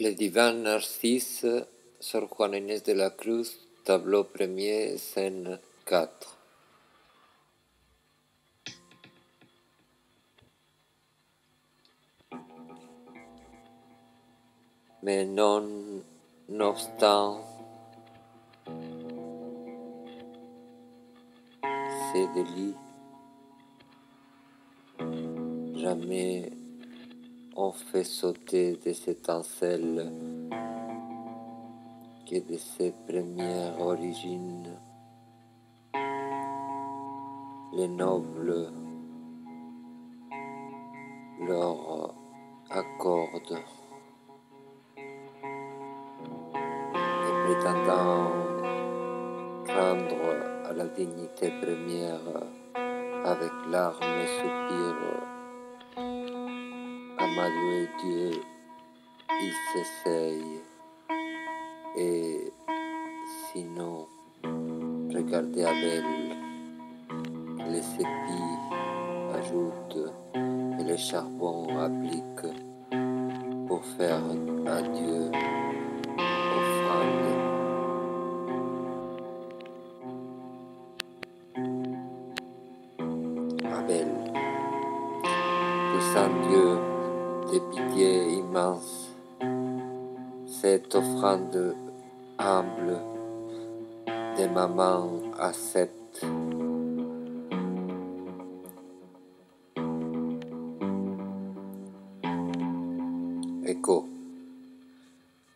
Le divin Narcisse, Sor Juana Inés de la Cruz, tableau premier, scène 4. Mais nonobstant ces délits, jamais on fait sauter des étincelles que de ses premières origines les nobles leur accordent et prétendant rendre à la dignité première avec larmes et soupirs amadoué Dieu, il s'essaye. Et sinon, regardez Abel, les épis ajoutent et le charbon applique pour faire à Dieu offrande. Abel, puissant Dieu de pitié immense, cette offrande humble de ma main accepte. Écho,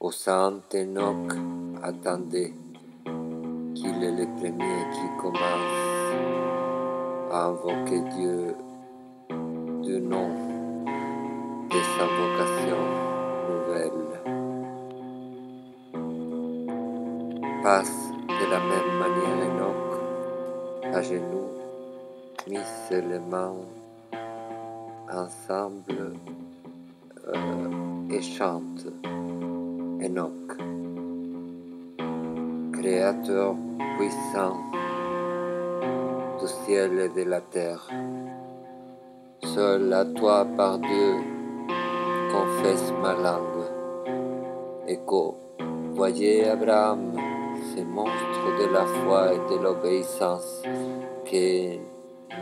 au saint Enoch, attendez qu'il est le premier qui commence à invoquer Dieu du nom de sa vocation nouvelle. Passe de la même manière Enoch, à genoux, mis les mains ensemble et chante. Enoch, Créateur puissant du ciel et de la terre, seul à toi par Dieu confesse ma langue. Écho, voyez Abraham, ce monstre de la foi et de l'obéissance, qui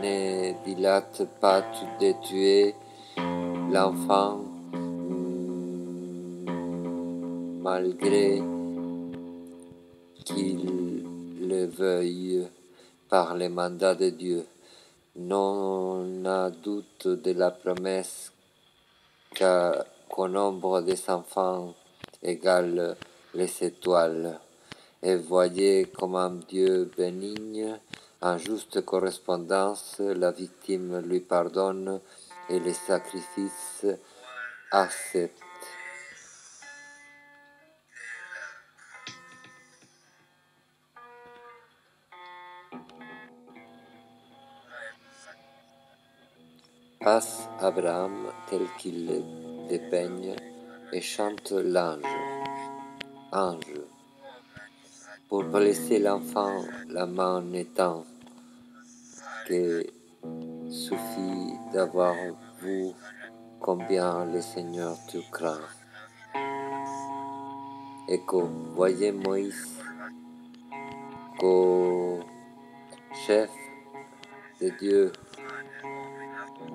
ne dilate pas de tuer l'enfant malgré qu'il le veuille par le mandat de Dieu. Non a doute de la promesse qu'au nombre des enfants égale les étoiles. Et voyez comme un Dieu bénigne, en juste correspondance, la victime lui pardonne et les sacrifices accepte. Passe Abraham tel qu'il le dépeigne et chante l'ange. Ange, pour blesser l'enfant, la main n'étend que suffit d'avoir vu combien le Seigneur te craint. Écho, voyez Moïse, qu'au chef de Dieu,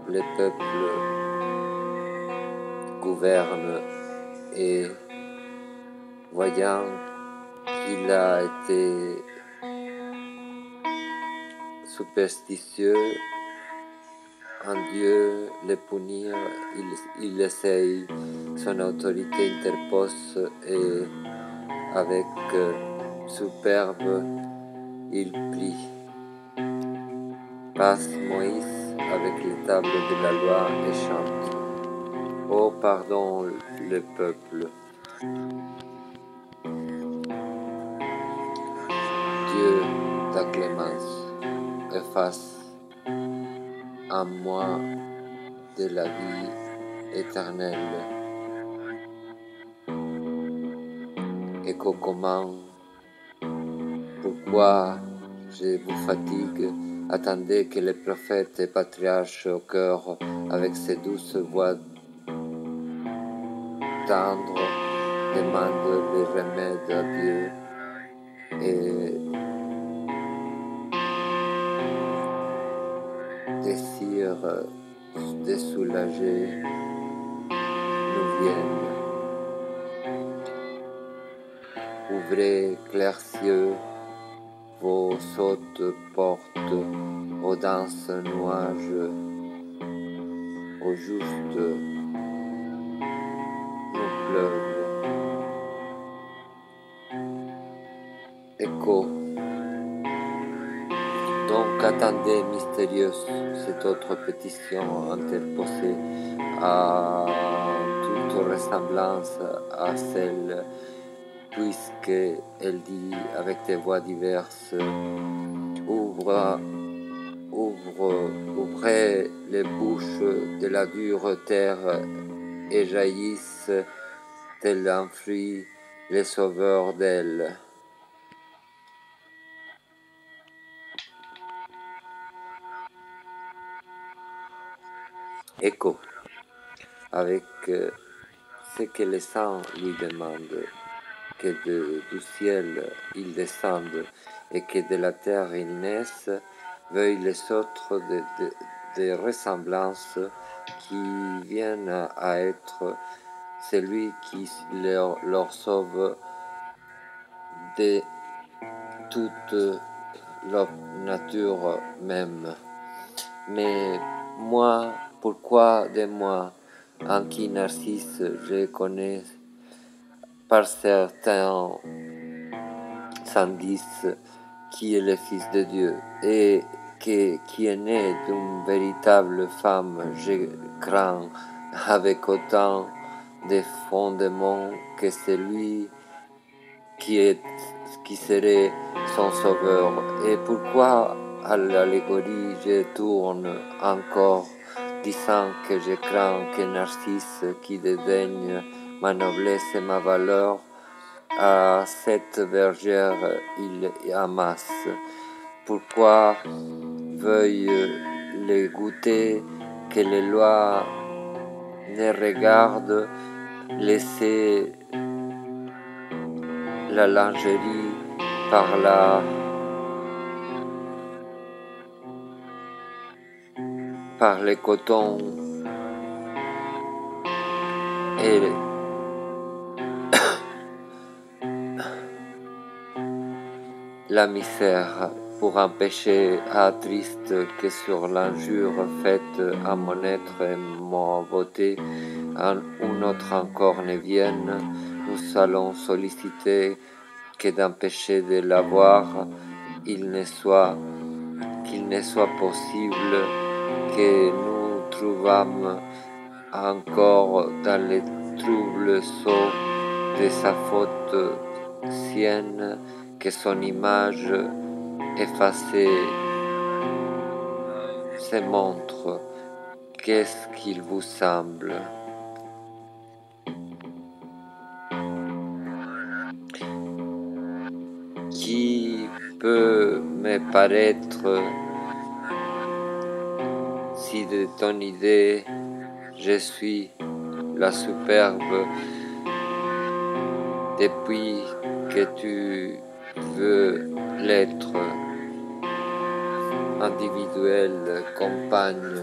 le peuple gouverne et voyant qu'il a été superstitieux, en Dieu le punir, il essaye, son autorité interpose et avec superbe il prie. Passe Moïse avec les tables de la loi et chante. Oh, pardon le peuple. Dieu, ta clémence, efface en moi de la vie éternelle. Et comment, pourquoi je vous fatigue? Attendez que les prophètes et patriarches au cœur, avec ces douces voix tendres, demande le remède à Dieu et désir de soulager nous viennent. Ouvrez clairs cieux vos hautes portes, aux denses nuages, au juste nous pleuvent. Écho. Donc attendez mystérieuse cette autre pétition interposée à toute ressemblance à celle, puisqu'elle dit avec des voix diverses: ouvrez les bouches de la dure terre et jaillissent tel un fruit les sauveurs d'elle. Écho, avec ce que les saints lui demandent, que du ciel il descende et que de la terre il naisse, veuillent les autres des ressemblances qui viennent à être celui qui leur sauve de toute leur nature même. Mais moi, pourquoi de moi, en qui Narcisse je connais par certains indices qui est le Fils de Dieu et qui est né d'une véritable femme, je crains avec autant de fondements que celui qui serait son sauveur. Et pourquoi à l'allégorie je tourne encore, disant que je crains que Narcisse, qui dédaigne ma noblesse et ma valeur, à cette bergère il amasse? Pourquoi veuille les goûter que les lois ne regardent, laisser la lingerie par les cotons et la misère, pour empêcher à triste que sur l'injure faite à mon être et mon beauté, un autre encore ne vienne. Nous allons solliciter que d'empêcher de l'avoir, qu'il ne soit possible que nous trouvâmes encore dans les troubles sauts de sa faute sienne, que son image effacée se montre. Qu'est-ce qu'il vous semble? Qui peut me paraître, si de ton idée je suis la superbe, depuis que tu veux l'être, individuelle compagne,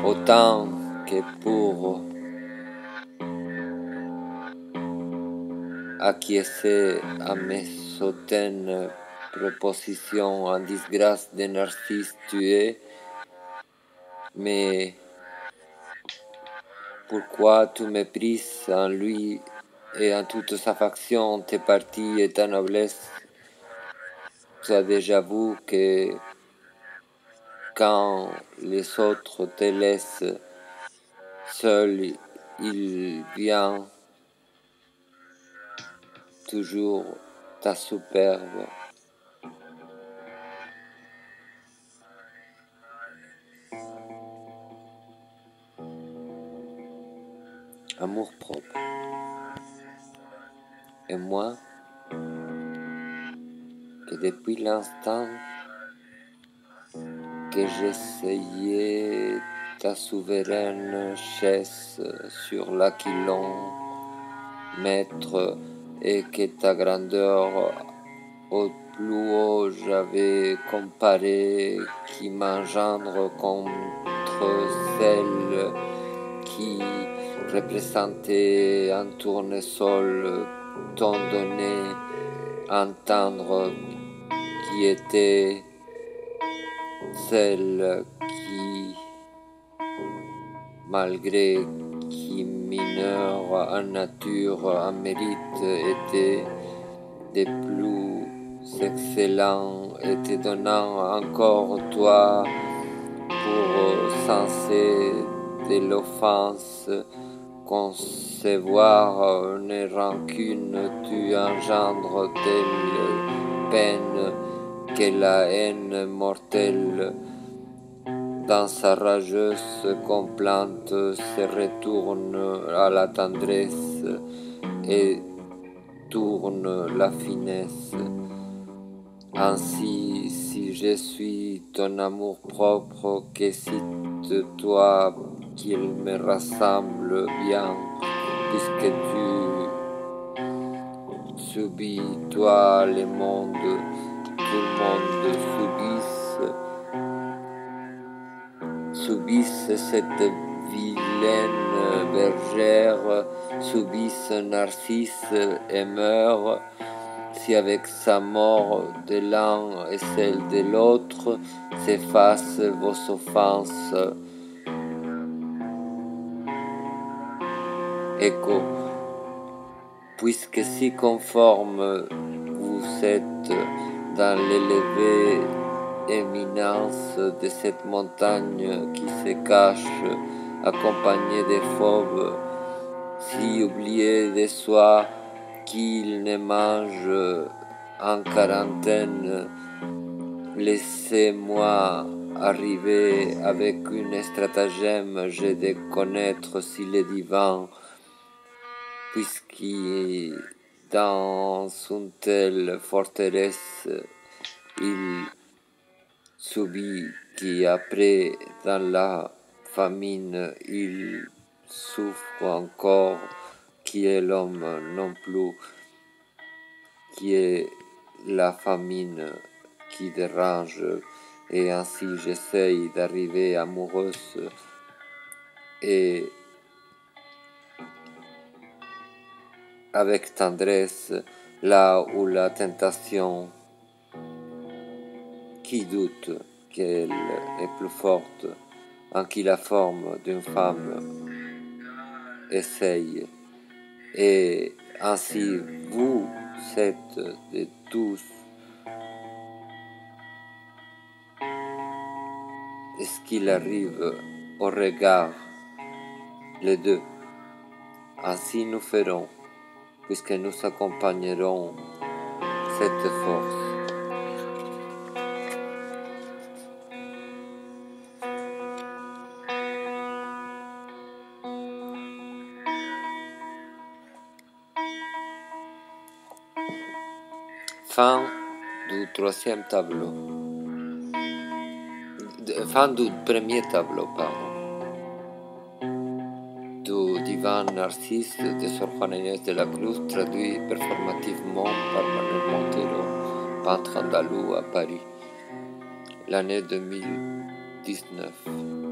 autant que pour acquiescer à mes hautaines propositions en disgrâce de Narcisse tué. Mais pourquoi tu méprises en lui et en toute sa faction tes partis et ta noblesse? Tu as déjà vu que quand les autres te laissent seul, il vient toujours ta superbe. Amour-propre. Et moi, que depuis l'instant que j'essayais ta souveraine chaise sur l'aquilon, maître, et que ta grandeur au plus haut j'avais comparé, qui m'engendre contre celle qui représentait un tournesol, t'ont donné à entendre, qui était celle qui, malgré qui mineur en nature, en mérite, était des plus excellents, et te donnant encore toi pour censé de l'offense concevoir une rancune, tu engendres telle peine que la haine mortelle dans sa rageuse complainte se retourne à la tendresse et tourne la finesse. Ainsi, si je suis ton amour propre, que cite-toi qu'il me rassemble bien, puisque tu subis, toi, le monde, tout le monde subisse cette vilaine bergère, subisse Narcisse et meurt. Si avec sa mort de l'un et celle de l'autre s'effacent vos offenses. Écho, puisque si conforme vous êtes dans l'élevée éminence de cette montagne qui se cache accompagnée des fauves, si oublié de soi qu'il ne mange en quarantaine, laissez-moi arriver avec une stratagème, j'ai de connaître s'il est divin, puisqu'il dans une telle forteresse il subit qui après dans la famine il souffre encore, qui est l'homme non plus, qui est la famine qui dérange, et ainsi j'essaye d'arriver amoureuse et avec tendresse là où la tentation, qui doute qu'elle est plus forte, en qui la forme d'une femme essaye, et ainsi vous êtes de tous ce qu'il arrive au regard, les deux. Ainsi nous ferons, puisque nous accompagnerons cette force. Fin du troisième tableau. Fin du premier tableau, pardon. Du Divan Narcisse de Sor Juana Inés de la Cruz, traduit performativement par Manuel Montero, peintre andalou à Paris, l'année 2019.